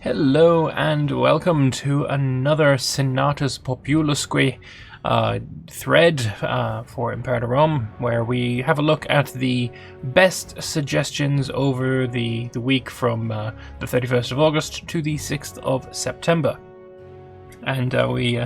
Hello and welcome to another Senatus Populusque thread for Imperator, where we have a look at the best suggestions over the week from the 31st of August to the 6th of September. And we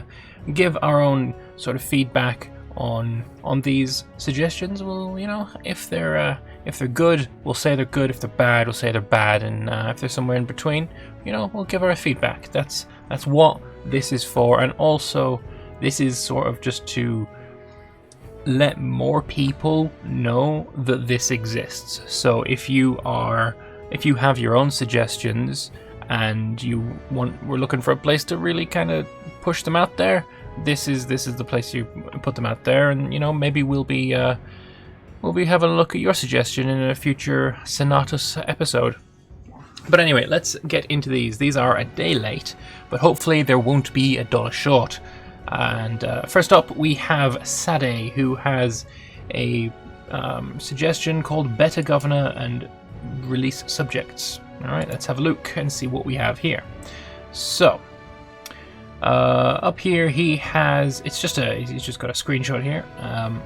give our own sort of feedback on these suggestions. Well, if they're good, we'll say they're good. If they're bad, we'll say they're bad. And if they're somewhere in between, we'll give our feedback. That's what this is for. And also, this is sort of just to let more people know that this exists. So if you have your own suggestions and we're looking for a place to really kind of push them out there, this is the place you put them out there. And maybe we'll be having a look at your suggestion in a future Senatus episode. But anyway, let's get into these. These are a day late, but hopefully there won't be a dollar short. And first up, we have Sade, who has a suggestion called Better Governor and Release Subjects. All right, let's have a look and see what we have here. So, up here he's just got a screenshot here.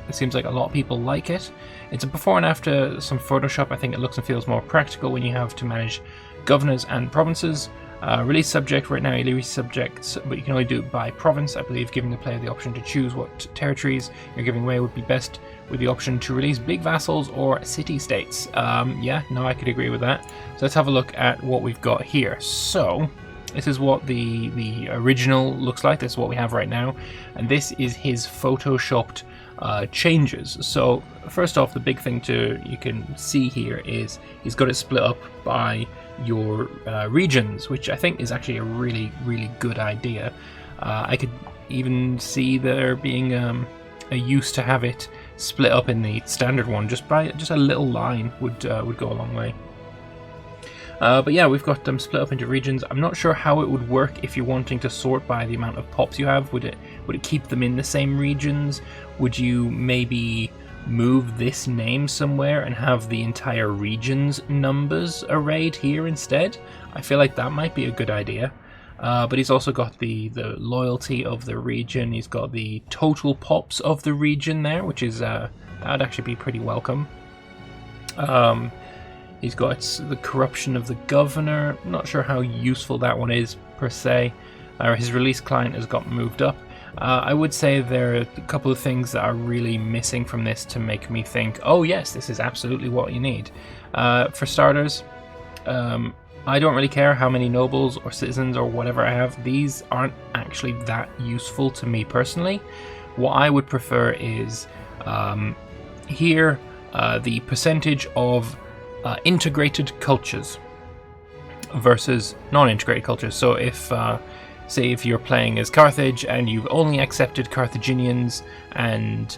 It seems like a lot of people like it. It's a before and after some Photoshop. I think it looks and feels more practical when you have to manage governors and provinces. Release subject, right now you release subjects, but you can only do it by province. I believe giving the player the option to choose what territories you're giving away would be best, with the option to release big vassals or city-states. I could agree with that. So let's have a look at what we've got here. So this is what the original looks like. This is what we have right now, and this is his photoshopped changes. So first off, the big thing you can see here is he's got it split up by your regions, which I think is actually a really, really good idea. I could even see there being a use to have it split up in the standard one. Just a little line would go a long way. But yeah, we've got them split up into regions. I'm not sure how it would work if you're wanting to sort by the amount of pops you have. Would it keep them in the same regions? Would you maybe move this name somewhere and have the entire region's numbers arrayed here instead? I feel like that might be a good idea. But he's also got the loyalty of the region. He's got the total pops of the region there, which is that would actually be pretty welcome. He's got the corruption of the governor. I'm not sure how useful that one is per se. His release client has got moved up. I would say there are a couple of things that are really missing from this to make me think, oh yes, this is absolutely what you need. For starters, I don't really care how many nobles or citizens or whatever I have. These aren't actually that useful to me personally. What I would prefer is here the percentage of integrated cultures versus non-integrated cultures. So if say if you're playing as Carthage and you've only accepted Carthaginians and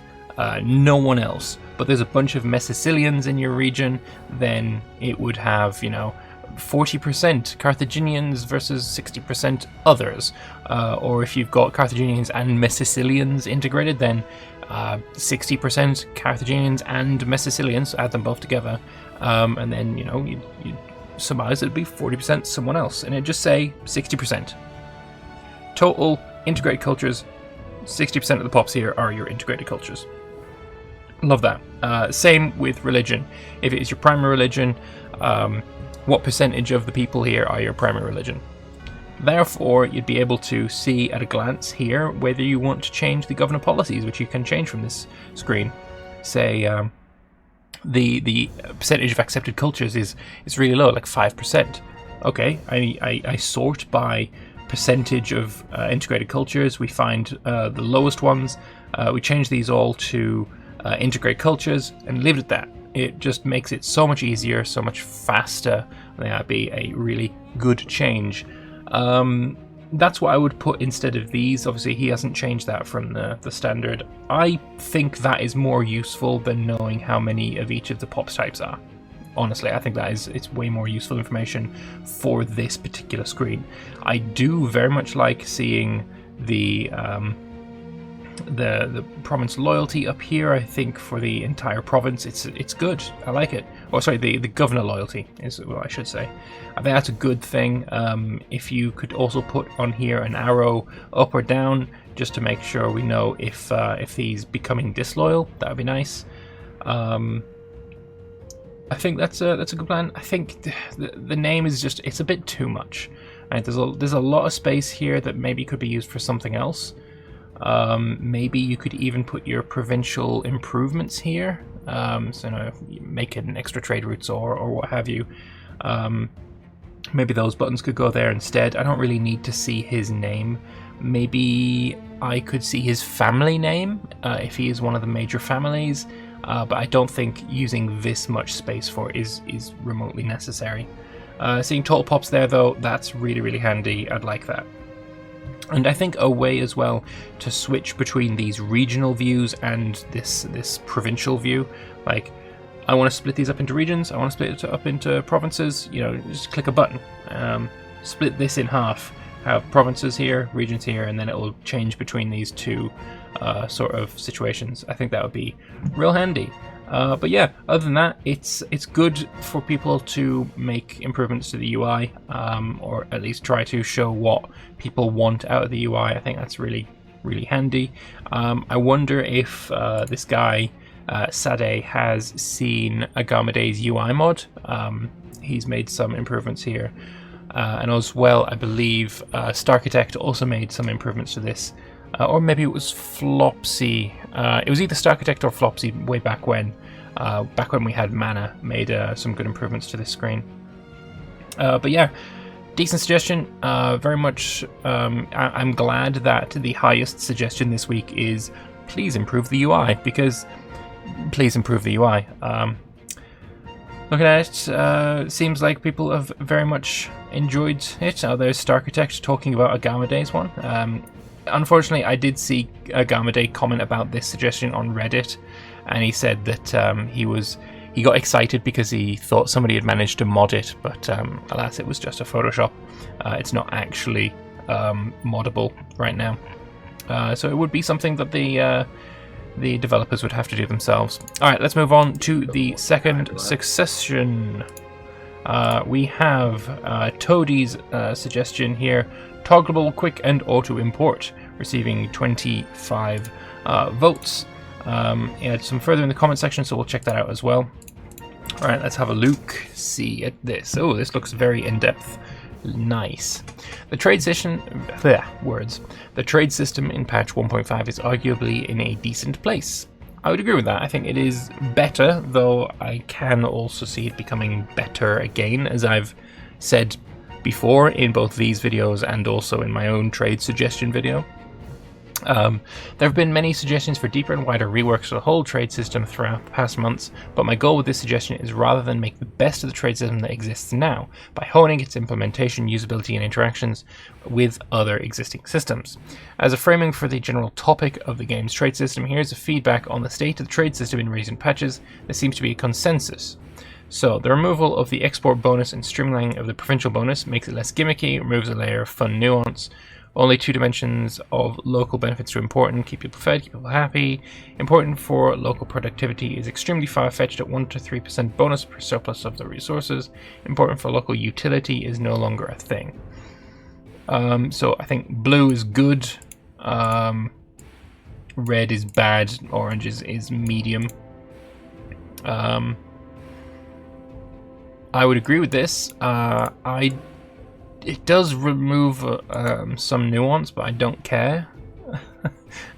no one else, but there's a bunch of Messicilians in your region, then it would have 40% Carthaginians versus 60% others. Or if you've got Carthaginians and Messicilians integrated, then 60% Carthaginians and Messicilians, add them both together, and then you surmise it'd be 40% someone else, and it'd just say 60%. Total integrated cultures, 60% of the pops here are your integrated cultures. Love that. Same with religion. If it is your primary religion, what percentage of the people here are your primary religion? Therefore, you'd be able to see at a glance here whether you want to change the governor policies, which you can change from this screen. Say the percentage of accepted cultures is really low, like 5%. Okay, I sort by percentage of integrated cultures. We find the lowest ones. We change these all to integrated cultures and leave it at that. It just makes it so much easier, so much faster. I think that'd be a really good change. That's what I would put instead of these. Obviously, he hasn't changed that from the standard. I think that is more useful than knowing how many of each of the pops types are. Honestly, I think it's way more useful information for this particular screen. I do very much like seeing the the province loyalty up here, I think for the entire province, it's good. I like it. Or sorry, the governor loyalty is what I should say. I think that's a good thing. If you could also put on here an arrow up or down, just to make sure we know if he's becoming disloyal, that would be nice. I think that's a good plan. I think the name is just, it's a bit too much. Right, there's a lot of space here that maybe could be used for something else. Maybe you could even put your provincial improvements here. So make it an extra trade routes or what have you. Maybe those buttons could go there instead. I don't really need to see his name. Maybe I could see his family name if he is one of the major families. But I don't think using this much space for it is remotely necessary. Seeing total pops there though, that's really, really handy. I'd like that. And I think a way as well to switch between these regional views and this provincial view, like I want to split these up into regions, I want to split it up into provinces, just click a button, split this in half, have provinces here, regions here, and then it will change between these two sort of situations. I think that would be real handy. But yeah, other than that, it's good for people to make improvements to the UI, or at least try to show what people want out of the UI. I think that's really, really handy. I wonder if this guy, Sade, has seen Agamede's UI mod. He's made some improvements here. And as well, I believe Starchitect also made some improvements to this. Or maybe it was Flopsy. It was either Starchitect or Flopsy way back when we had Mana, made some good improvements to this screen. But yeah, decent suggestion. Very much. I'm glad that the highest suggestion this week is please improve the UI, because please improve the UI. Looking at it, seems like people have very much enjoyed it. There's Starchitect talking about Agamede's one. Unfortunately, I did see Agamede comment about this suggestion on Reddit, and he said that he got excited because he thought somebody had managed to mod it, but alas, it was just a Photoshop. It's not actually moddable right now. So it would be something that the developers would have to do themselves. Alright, let's move on to the second succession. We have Toadie's suggestion here. Toggleable quick and auto import, receiving 25 votes. He had some further in the comment section, so we'll check that out as well. Alright, let's have a look, see at this. Oh, this looks very in-depth. Nice. The trade system, The trade system in patch 1.5 is arguably in a decent place. I would agree with that. I think it is better, though I can also see it becoming better again, as I've said before in both these videos and also in my own trade suggestion video. There have been many suggestions for deeper and wider reworks of the whole trade system throughout the past months, but my goal with this suggestion is rather than make the best of the trade system that exists now, by honing its implementation, usability and interactions with other existing systems. As a framing for the general topic of the game's trade system, here's a feedback on the state of the trade system in recent patches. There seems to be a consensus. So, the removal of the export bonus and streamlining of the provincial bonus makes it less gimmicky, removes a layer of fun nuance. Only 2 dimensions of local benefits are important. Keep people fed, keep people happy. Important for local productivity is extremely far-fetched at 1 to 3% bonus per surplus of the resources. Important for local utility is no longer a thing. So I think blue is good. Red is bad. Orange is medium. I would agree with this. It does remove some nuance, but I don't care.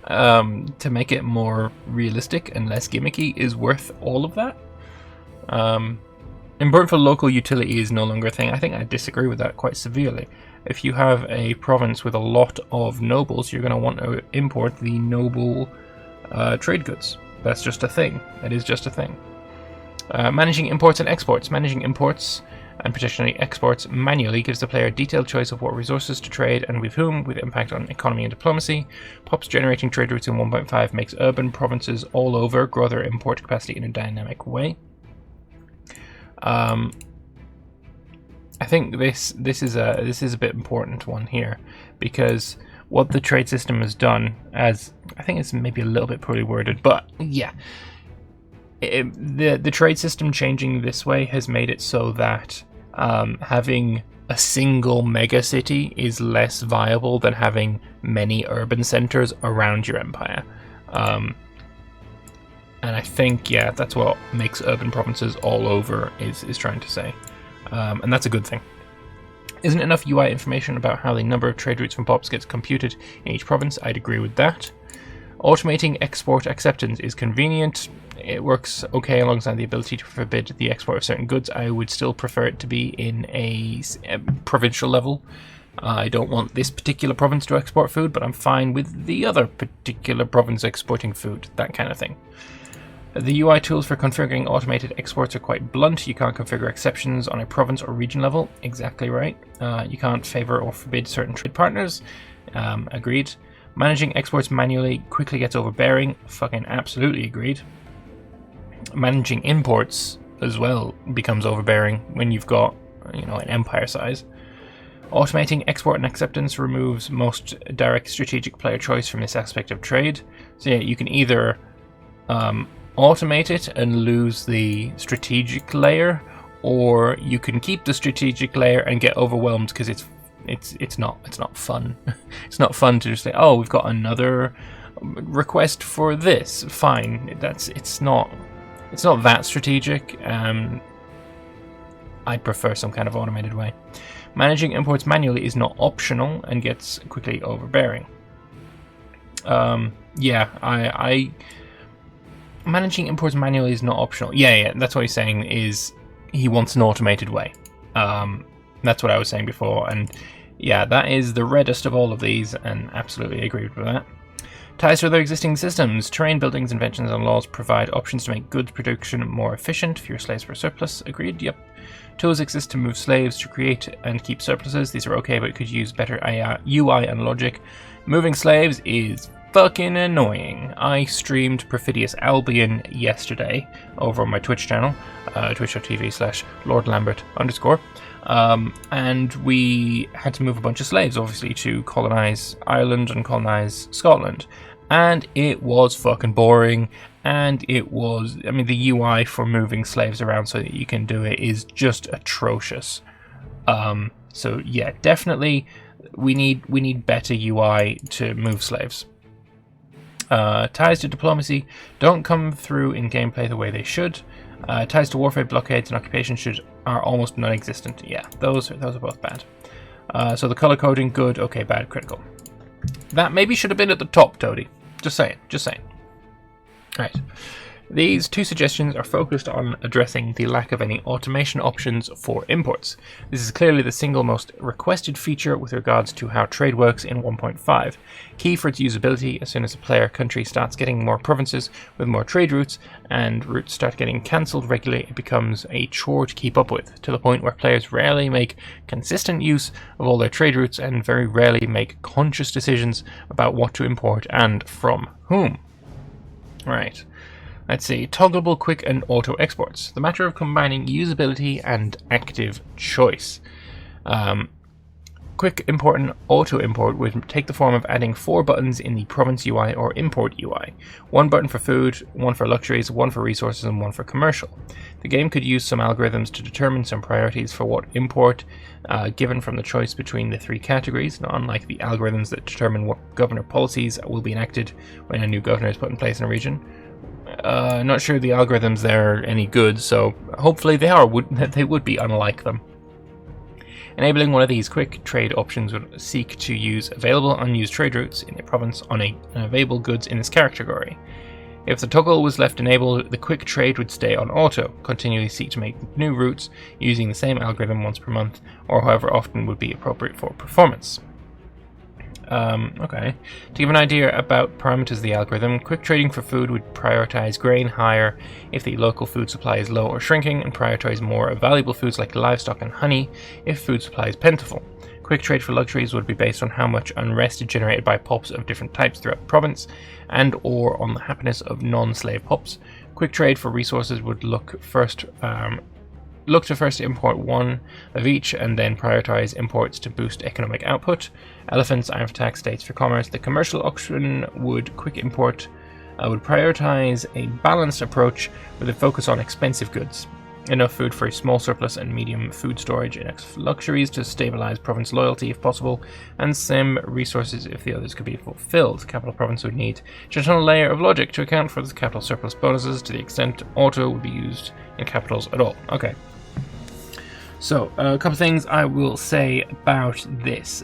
To make it more realistic and less gimmicky is worth all of that. Important for local utility is no longer a thing. I think I disagree with that quite severely. If you have a province with a lot of nobles, you're going to want to import the noble trade goods. That's just a thing. It is just a thing. Managing imports and exports. Managing imports and particularly exports manually gives the player a detailed choice of what resources to trade and with whom, with impact on economy and diplomacy. Pops generating trade routes in 1.5 makes urban provinces all over grow their import capacity in a dynamic way. I think this is a bit important one here, because what the trade system has done, as I think it's maybe a little bit poorly worded, but yeah, the trade system changing this way has made it so that having a single mega city is less viable than having many urban centers around your empire. And I think, yeah, that's what makes urban provinces all over is trying to say. And that's a good thing. Isn't enough UI information about how the number of trade routes from POPs gets computed in each province? I'd agree with that. Automating export acceptance is convenient. It works okay alongside the ability to forbid the export of certain goods. I would still prefer it to be in a provincial level. I don't want this particular province to export food, but I'm fine with the other particular province exporting food, that kind of thing. The UI tools for configuring automated exports are quite blunt. You can't configure exceptions on a province or region level. Exactly right. You can't favor or forbid certain trade partners. Agreed. Managing exports manually quickly gets overbearing. Fucking absolutely agreed. Managing imports as well becomes overbearing when you've got, an empire size. Automating export and acceptance removes most direct strategic player choice from this aspect of trade. So yeah, you can either automate it and lose the strategic layer, or you can keep the strategic layer and get overwhelmed because it's not fun. It's not fun to just say, oh, we've got another request for this. Fine, it's not that strategic. I'd prefer some kind of automated way. Managing imports manually is not optional and gets quickly overbearing. Managing imports manually is not optional. Yeah, that's what he's saying, is he wants an automated way. That's what I was saying before, and yeah, that is the reddest of all of these, and absolutely agreed with that. Ties to other existing systems. Terrain, buildings, inventions, and laws provide options to make goods production more efficient. Fewer slaves per surplus. Agreed, yep. Tools exist to move slaves, to create and keep surpluses. These are okay, but could use better UI and logic. Moving slaves is fucking annoying. I streamed Perfidious Albion yesterday over on my Twitch channel, twitch.tv/Lord Lambert _. And we had to move a bunch of slaves, obviously, to colonize Ireland and colonize Scotland. And it was fucking boring. And it was, the UI for moving slaves around so that you can do it is just atrocious. So yeah, definitely we need better UI to move slaves. Ties to diplomacy don't come through in gameplay the way they should. Ties to warfare, blockades, and occupation are almost non-existent. Yeah, those are both bad. So the color coding, good, okay, bad, critical. That maybe should have been at the top, Toady. Just saying. Right. These two suggestions are focused on addressing the lack of any automation options for imports. This is clearly the single most requested feature with regards to how trade works in 1.5. Key for its usability, as soon as a player country starts getting more provinces with more trade routes, and routes start getting cancelled regularly, it becomes a chore to keep up with, to the point where players rarely make consistent use of all their trade routes and very rarely make conscious decisions about what to import and from whom. Right. Let's see, toggleable quick and auto exports. The matter of combining usability and active choice. Quick import and auto import would take the form of adding 4 buttons in the province UI or import UI. 1 button for food, 1 for luxuries, 1 for resources, and 1 for commercial. The game could use some algorithms to determine some priorities for what import, given from the choice between the 3 categories, not unlike the algorithms that determine what governor policies will be enacted when a new governor is put in place in a region. Not sure the algorithms there are any good, so hopefully they would be unlike them. Enabling one of these quick trade options would seek to use available unused trade routes in a province on available goods in this category. If the toggle was left enabled, the quick trade would stay on auto, continually seek to make new routes using the same algorithm once per month, or however often would be appropriate for performance. Okay. To give an idea about parameters of the algorithm, quick trading for food would prioritize grain higher if the local food supply is low or shrinking, and prioritize more valuable foods like livestock and honey if food supply is plentiful. Quick trade for luxuries would be based on how much unrest is generated by pops of different types throughout the province, and or on the happiness of non-slave pops. Quick trade for resources would look first look to first import one of each and then prioritize imports to boost economic output. Elephants, Iron for tax, States for commerce. The commercial option would quick import would prioritize a balanced approach with a focus on expensive goods. Enough food for a small surplus and medium food storage, enough luxuries to stabilize province loyalty if possible, and some resources if the others could be fulfilled. Capital province would need just a layer of logic to account for the capital surplus bonuses to the extent auto would be used in capitals at all. Okay. So, a couple of things I will say about this.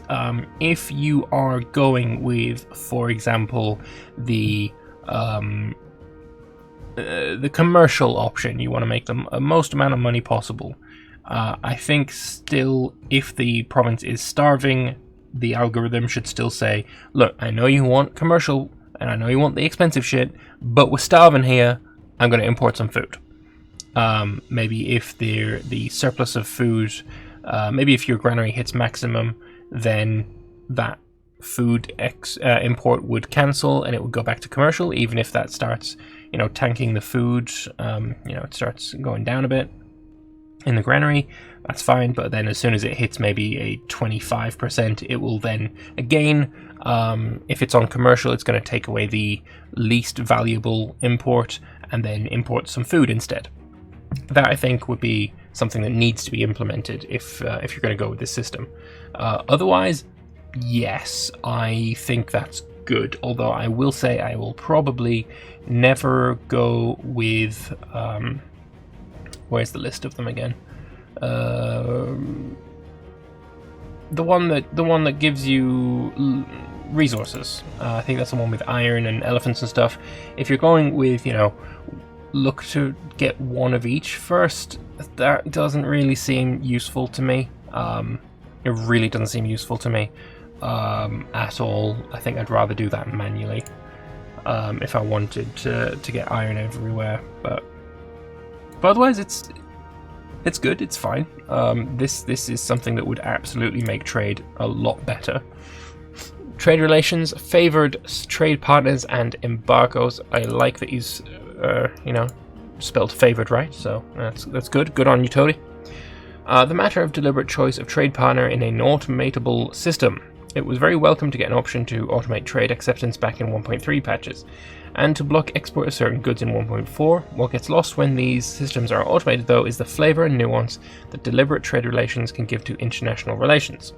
If you are going with, for example, the commercial option, you want to make the most amount of money possible. I think still, if the province is starving, the algorithm should still say, look, I know you want commercial, and I know you want the expensive shit, but we're starving here, I'm going to import some food. Maybe if the surplus of food, maybe if your granary hits maximum, then that food import would cancel and it would go back to commercial, even if that starts, tanking the food, it starts going down a bit in the granary, that's fine. But then as soon as it hits maybe a 25%, it will then again, if it's on commercial, it's going to take away the least valuable import and then import some food instead. That, I think, would be something that needs to be implemented if you're going to go with this system. Otherwise, yes, I think that's good. Although I will say I will probably never go with where's the list of them again? The one that gives you resources. I think that's the one with iron and elephants and stuff. If you're going with, look to get one of each first, that doesn't really seem useful to me. It really doesn't seem useful to me at all. I think I'd rather do that manually if I wanted to get iron everywhere. But otherwise, it's good. It's fine. This is something that would absolutely make trade a lot better. Trade relations, favored trade partners, and embargoes. I like that he's spelled favored right, so that's good. Good on you, Toady. The matter of deliberate choice of trade partner in an automatable system. It was very welcome to get an option to automate trade acceptance back in 1.3 patches, and to block export of certain goods in 1.4. What gets lost when these systems are automated, though, is the flavour and nuance that deliberate trade relations can give to international relations.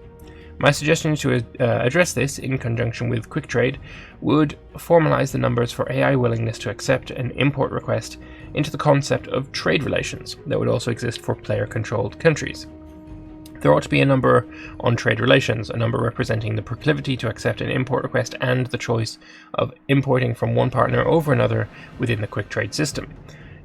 My suggestion to address this, in conjunction with quick trade, would formalize the numbers for AI willingness to accept an import request into the concept of trade relations that would also exist for player-controlled countries. There ought to be a number on trade relations, a number representing the proclivity to accept an import request and the choice of importing from one partner over another within the quick trade system.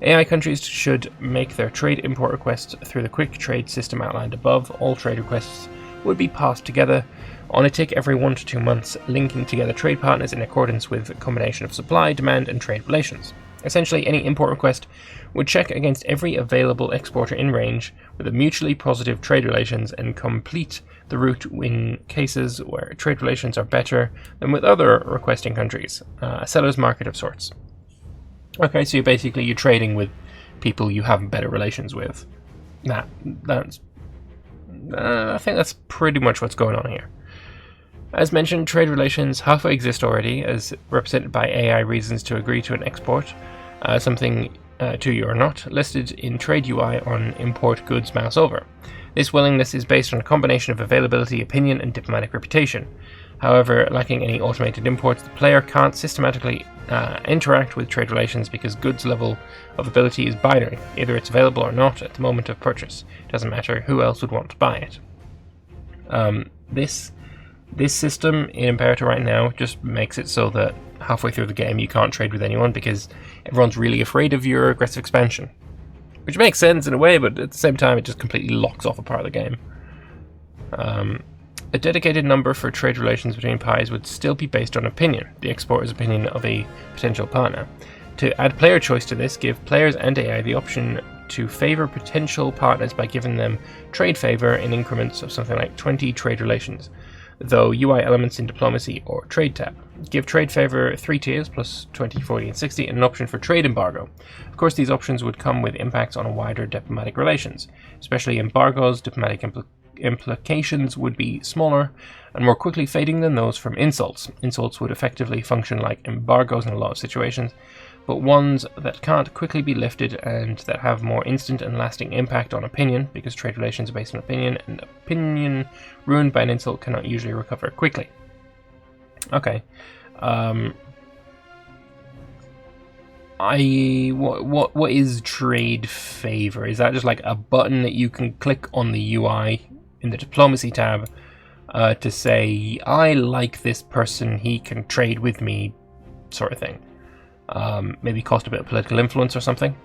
AI countries should make their trade import requests through the quick trade system outlined above. All trade requests would be passed together on a tick every 1 to 2 months, linking together trade partners in accordance with a combination of supply, demand, and trade relations. Essentially, any import request would check against every available exporter in range with a mutually positive trade relations and complete the route in cases where trade relations are better than with other requesting countries, a seller's market of sorts. Okay, so you're trading with people you have better relations with. That's I think that's pretty much what's going on here. As mentioned, trade relations halfway exist already, as represented by AI reasons to agree to an export, something to you or not, listed in Trade UI on import goods mouse over. This willingness is based on a combination of availability, opinion, and diplomatic reputation. However, lacking any automated imports, the player can't systematically interact with trade relations because goods level of ability is binary. Either it's available or not at the moment of purchase. It doesn't matter who else would want to buy it. This system in Imperator right now just makes it so that halfway through the game you can't trade with anyone because everyone's really afraid of your aggressive expansion. Which makes sense in a way, but at the same time it just completely locks off a part of the game. A dedicated number for trade relations between pies would still be based on opinion, the exporter's opinion of a potential partner. To add player choice to this, give players and AI the option to favour potential partners by giving them trade favour in increments of something like 20 trade relations. though UI elements in diplomacy or trade tab. Give trade favor 3 tiers plus 20, 40, and 60, and an option for trade embargo. Of course, these options would come with impacts on wider diplomatic relations, especially embargoes. Diplomatic implications would be smaller and more quickly fading than those from insults. Insults would effectively function like embargoes in a lot of situations, but ones that can't quickly be lifted and that have more instant and lasting impact on opinion, because trade relations are based on opinion, and opinion ruined by an insult cannot usually recover quickly. Okay. What is trade favor? Is that just like a button that you can click on the UI in the diplomacy tab to say, I like this person, he can trade with me, sort of thing? Maybe cost a bit of political influence or something.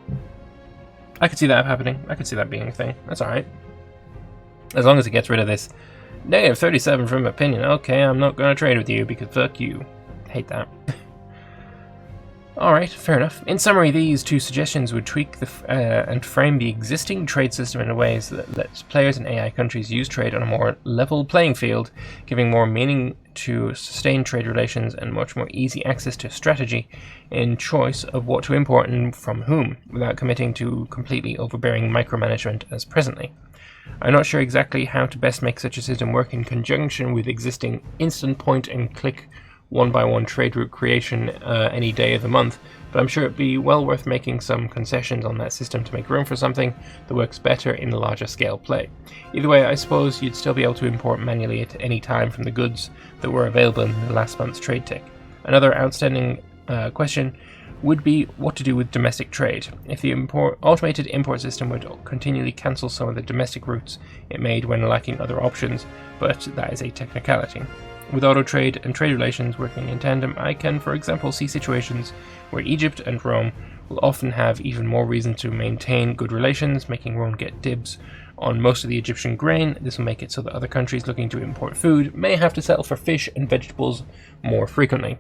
I could see that happening. I could see that being a thing. That's alright. As long as it gets rid of this negative 37 from opinion. Okay, I'm not going to trade with you because fuck you. Hate that. Alright, fair enough. In summary, these two suggestions would tweak and frame the existing trade system in ways that lets players in AI countries use trade on a more level playing field, giving more meaning to sustained trade relations and much more easy access to strategy in choice of what to import and from whom, without committing to completely overbearing micromanagement as presently. I'm not sure exactly how to best make such a system work in conjunction with existing instant point and click one-by-one trade route creation any day of the month, but I'm sure it'd be well worth making some concessions on that system to make room for something that works better in a larger scale play. Either way, I suppose you'd still be able to import manually at any time from the goods that were available in the last month's trade tick. Another outstanding question would be what to do with domestic trade. If the automated import system would continually cancel some of the domestic routes it made when lacking other options, but that is a technicality. With auto trade and trade relations working in tandem, I can, for example, see situations where Egypt and Rome will often have even more reason to maintain good relations, making Rome get dibs on most of the Egyptian grain. This will make it so that other countries looking to import food may have to settle for fish and vegetables more frequently.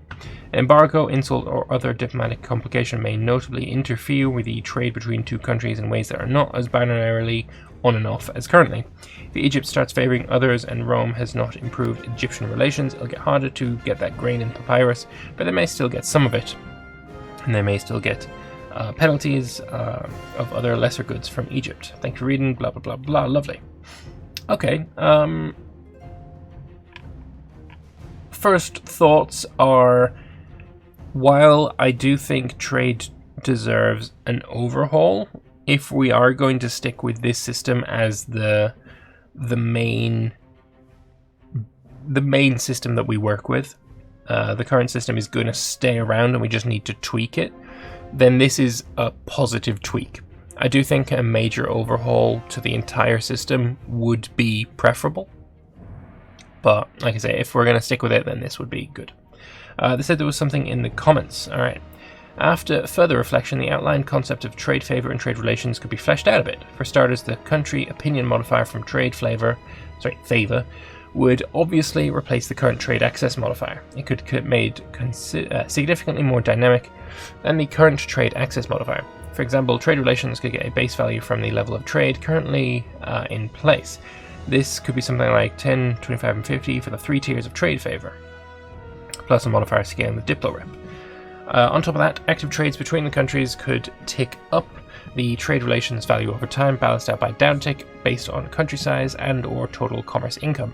Embargo, insult, or other diplomatic complication may notably interfere with the trade between two countries in ways that are not as binarily on and off as currently. If Egypt starts favouring others and Rome has not improved Egyptian relations, it'll get harder to get that grain and papyrus, but they may still get some of it, and they may still get penalties of other lesser goods from Egypt. Thanks for reading, blah blah blah blah, lovely. Okay, first thoughts are, while I do think trade deserves an overhaul, if we are going to stick with this system as the main system that we work with, the current system is going to stay around and we just need to tweak it, then this is a positive tweak. I do think a major overhaul to the entire system would be preferable, but like I say, if we're going to stick with it, then this would be good. They said there was something in the comments. All right. After further reflection, the outlined concept of trade favor and trade relations could be fleshed out a bit. For starters, the country opinion modifier from trade favor would obviously replace the current trade access modifier. It could be made significantly more dynamic than the current trade access modifier. For example, trade relations could get a base value from the level of trade currently in place. This could be something like 10, 25, and 50 for the 3 tiers of trade favor, plus a modifier scaling the Diplo rep. On top of that, active trades between the countries could tick up the trade relations value over time, balanced out by downtick based on country size and or total commerce income.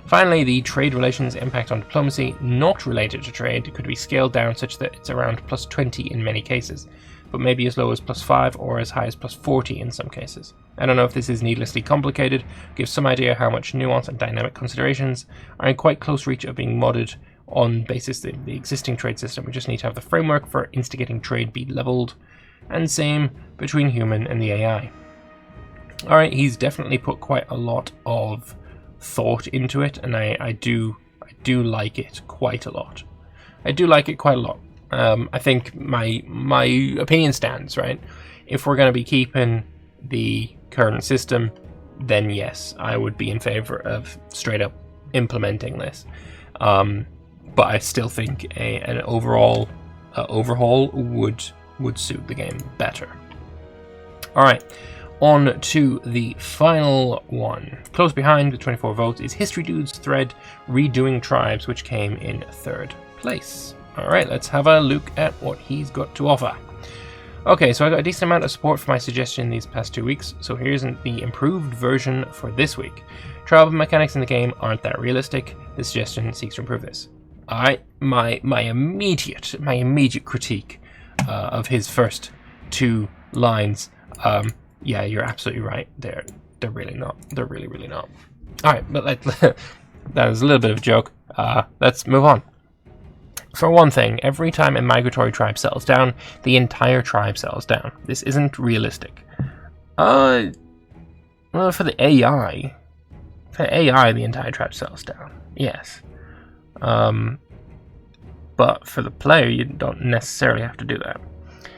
Finally, the trade relations impact on diplomacy not related to trade could be scaled down such that it's around plus 20 in many cases, but maybe as low as plus 5 or as high as plus 40 in some cases. I don't know if this is needlessly complicated, gives some idea how much nuance and dynamic considerations are in quite close reach of being modded on basis of the existing trade system. We just need to have the framework for instigating trade be leveled, and same between human and the AI. Alright, he's definitely put quite a lot of thought into it, and I do like it quite a lot. I think my opinion stands, right? If we're going to be keeping the current system, then yes, I would be in favor of straight up implementing this. But I still think an overall overhaul would suit the game better. Alright, on to the final one. Close behind with 24 votes is History Dude's thread Redoing Tribes, which came in 3rd place. Alright, let's have a look at what he's got to offer. Okay, so I got a decent amount of support for my suggestion these past 2 weeks, so here's the improved version for this week. Tribal mechanics in the game aren't that realistic. This suggestion seeks to improve this. Alright, my immediate critique of his first 2 lines. Yeah, you're absolutely right. They're really not. They're really not. Alright, but that was a little bit of a joke. Let's move on. For one thing, every time a migratory tribe settles down, the entire tribe settles down. This isn't realistic. Well, for the AI, the entire tribe settles down. Yes. But for the player, you don't necessarily have to do that.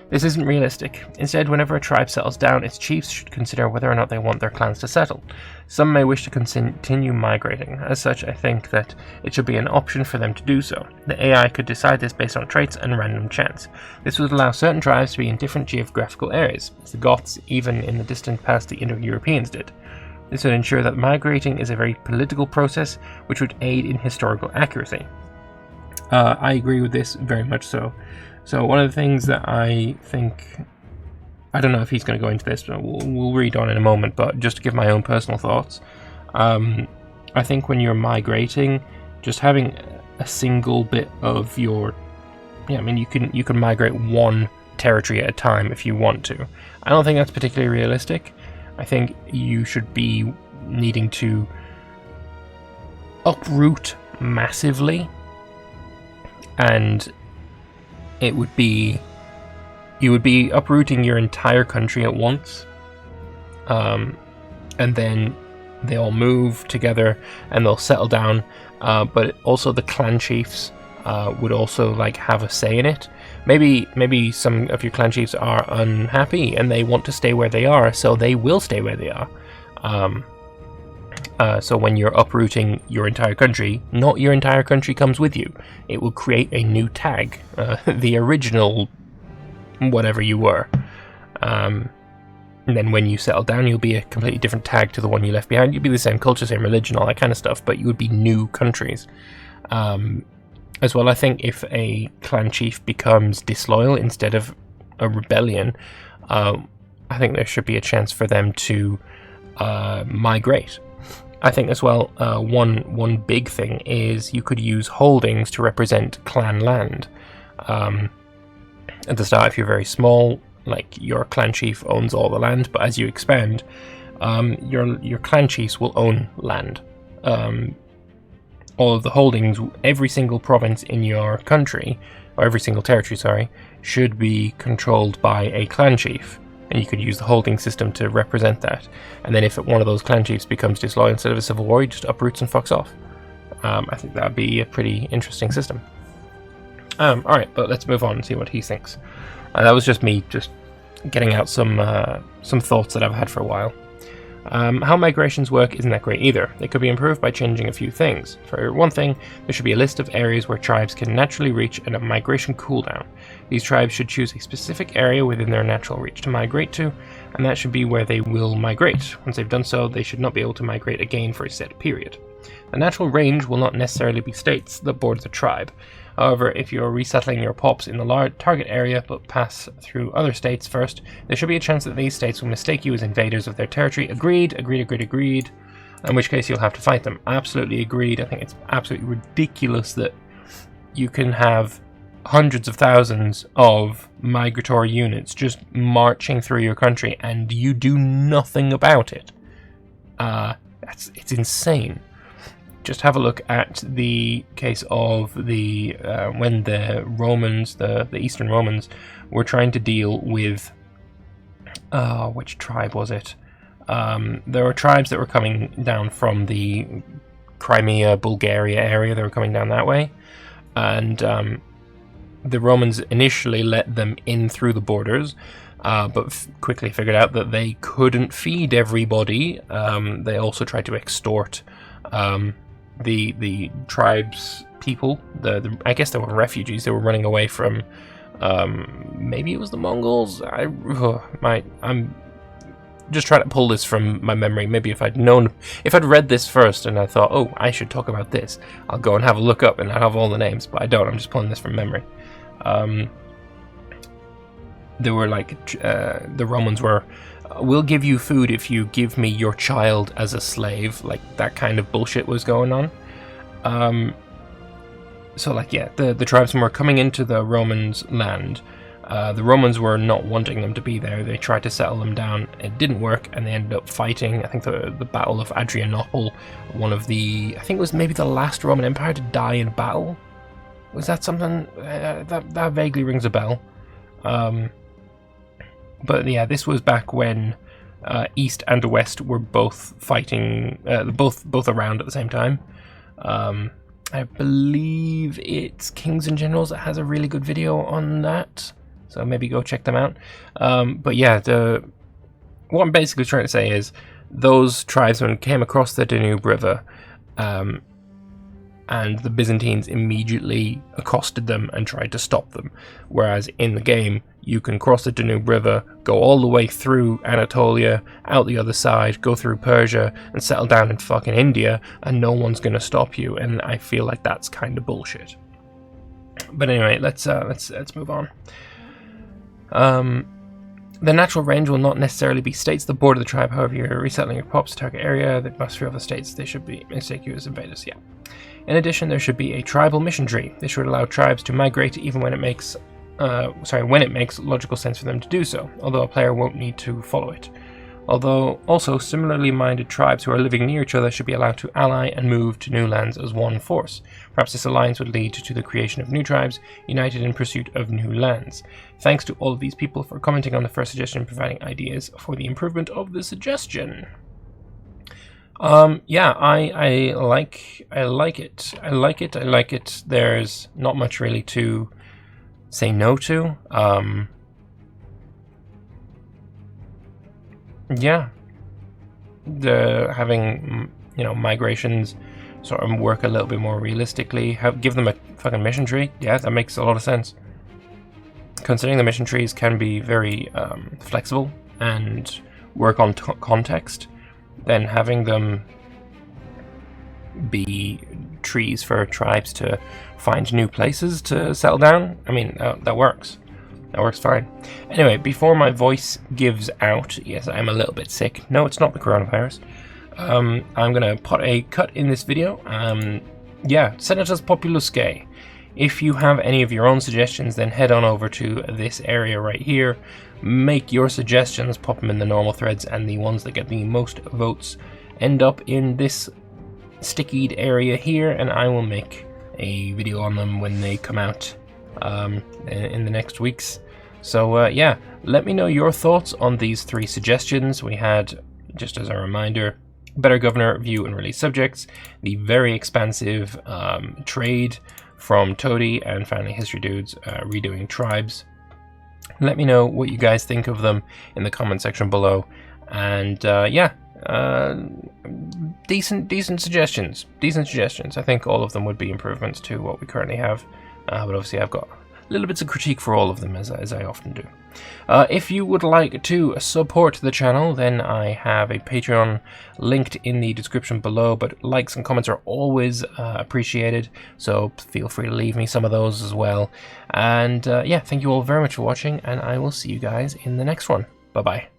This isn't realistic. Instead, whenever a tribe settles down, its chiefs should consider whether or not they want their clans to settle. Some may wish to continue migrating. As such, I think that it should be an option for them to do so. The AI could decide this based on traits and random chance. This would allow certain tribes to be in different geographical areas, as the Goths even in the distant past the Indo-Europeans did. This would ensure that migrating is a very political process, which would aid in historical accuracy. I agree with this very much so. So one of the things that I think, I don't know if he's going to go into this, but we'll read on in a moment, but just to give my own personal thoughts, I think when you're migrating, just having a single bit of your, I mean, you can migrate one territory at a time if you want to. I don't think that's particularly realistic. I think you should be needing to uproot massively, and you would be uprooting your entire country at once, and then they all move together and they'll settle down, but also the clan chiefs would also like have a say in it. Maybe some of your clan chiefs are unhappy and they want to stay where they are, so they will stay where they are. So when you're uprooting your entire country, not your entire country comes with you. It will create a new tag, the original whatever you were. And then when you settle down, you'll be a completely different tag to the one you left behind. You'll be the same culture, same religion, all that kind of stuff, but you would be new countries. As well, I think if a clan chief becomes disloyal instead of a rebellion, I think there should be a chance for them to migrate. I think as well, one big thing is you could use holdings to represent clan land. At the start, if you're very small, like your clan chief owns all the land, but as you expand, your clan chiefs will own land. All of the holdings, every single province in your country, or every single territory, sorry, should be controlled by a clan chief. And you could use the holding system to represent that. And then if one of those clan chiefs becomes disloyal instead of a civil war, he just uproots and fucks off. I think that would be a pretty interesting system. Alright, but let's move on and see what he thinks. That was just me just getting out some thoughts that I've had for a while. How migrations work isn't that great either. They could be improved by changing a few things. For one thing, there should be a list of areas where tribes can naturally reach and a migration cooldown. These tribes should choose a specific area within their natural reach to migrate to, and that should be where they will migrate. Once they've done so, they should not be able to migrate again for a set period. The natural range will not necessarily be states that border the tribe. However, if you're resettling your pops in the large target area but pass through other states first, there should be a chance that these states will mistake you as invaders of their territory. Agreed. In which case you'll have to fight them. Absolutely agreed. I think it's absolutely ridiculous that you can have hundreds of thousands of migratory units just marching through your country and you do nothing about it. It's insane. Just have a look at the case of the when the Romans, the Eastern Romans, were trying to deal with which tribe was it? There were tribes that were coming down from the Crimea, Bulgaria area. They were coming down that way, and the Romans initially let them in through the borders, but quickly figured out that they couldn't feed everybody. They also tried to extort the tribes people. I guess they were refugees. They were running away from just trying to pull this from my memory. Maybe if I'd read this first and I thought, oh, I should talk about this, I'll go and have a look up and I'll have all the names, but I don't. I'm just pulling this from memory. There were like, the Romans were, we'll give you food if you give me your child as a slave. Like, that kind of bullshit was going on. So like, yeah, the tribesmen were coming into the Romans' land. The Romans were not wanting them to be there. They tried to settle them down. It didn't work, and they ended up fighting. I think the Battle of Adrianople, I think it was maybe the last Roman Empire to die in battle. Was that something? That vaguely rings a bell. But yeah, this was back when East and West were both fighting, both around at the same time. I believe it's Kings and Generals that has a really good video on that, so maybe go check them out. But yeah, what I'm basically trying to say is those tribesmen came across the Danube River, and the Byzantines immediately accosted them and tried to stop them. Whereas in the game, you can cross the Danube River, go all the way through Anatolia, out the other side, go through Persia, and settle down in fucking India, and no one's gonna stop you. And I feel like that's kind of bullshit. But anyway, let's move on. The natural range will not necessarily be states the border of the tribe. However, you're resettling your pops target area. They must feel the states. They should be mistake you as invaders. Yeah. In addition, there should be a tribal mission tree. This should allow tribes to migrate even when it makes logical sense for them to do so, although a player won't need to follow it. Although, also, similarly minded tribes who are living near each other should be allowed to ally and move to new lands as one force. Perhaps this alliance would lead to the creation of new tribes, united in pursuit of new lands. Thanks to all of these people for commenting on the first suggestion and providing ideas for the improvement of the suggestion. Yeah, I like it. I like it. There's not much really to say no to. Yeah, having migrations sort of work a little bit more realistically. Give them a fucking mission tree. Yeah, that makes a lot of sense. Considering the mission trees can be very flexible and work on context, then having them be trees for tribes to find new places to settle down, I mean, that works. That works fine. Anyway, before my voice gives out, yes, I am a little bit sick. No, it's not the coronavirus. I'm going to put a cut in this video. Yeah, Senatus Populusque. If you have any of your own suggestions, then head on over to this area right here. Make your suggestions, pop them in the normal threads, and the ones that get the most votes end up in this stickied area here, and I will make a video on them when they come out in the next weeks. So yeah, let me know your thoughts on these 3 suggestions. We had, just as a reminder, better governor, view and release subjects, the very expansive trade from Toady, and finally History Dudes redoing tribes. Let me know what you guys think of them in the comment section below, and yeah, decent suggestions. I think all of them would be improvements to what we currently have, but obviously I've got little bits of critique for all of them, as I often do. If you would like to support the channel, then I have a Patreon linked in the description below, but likes and comments are always appreciated, so feel free to leave me some of those as well. And yeah, thank you all very much for watching, and I will see you guys in the next one. Bye bye.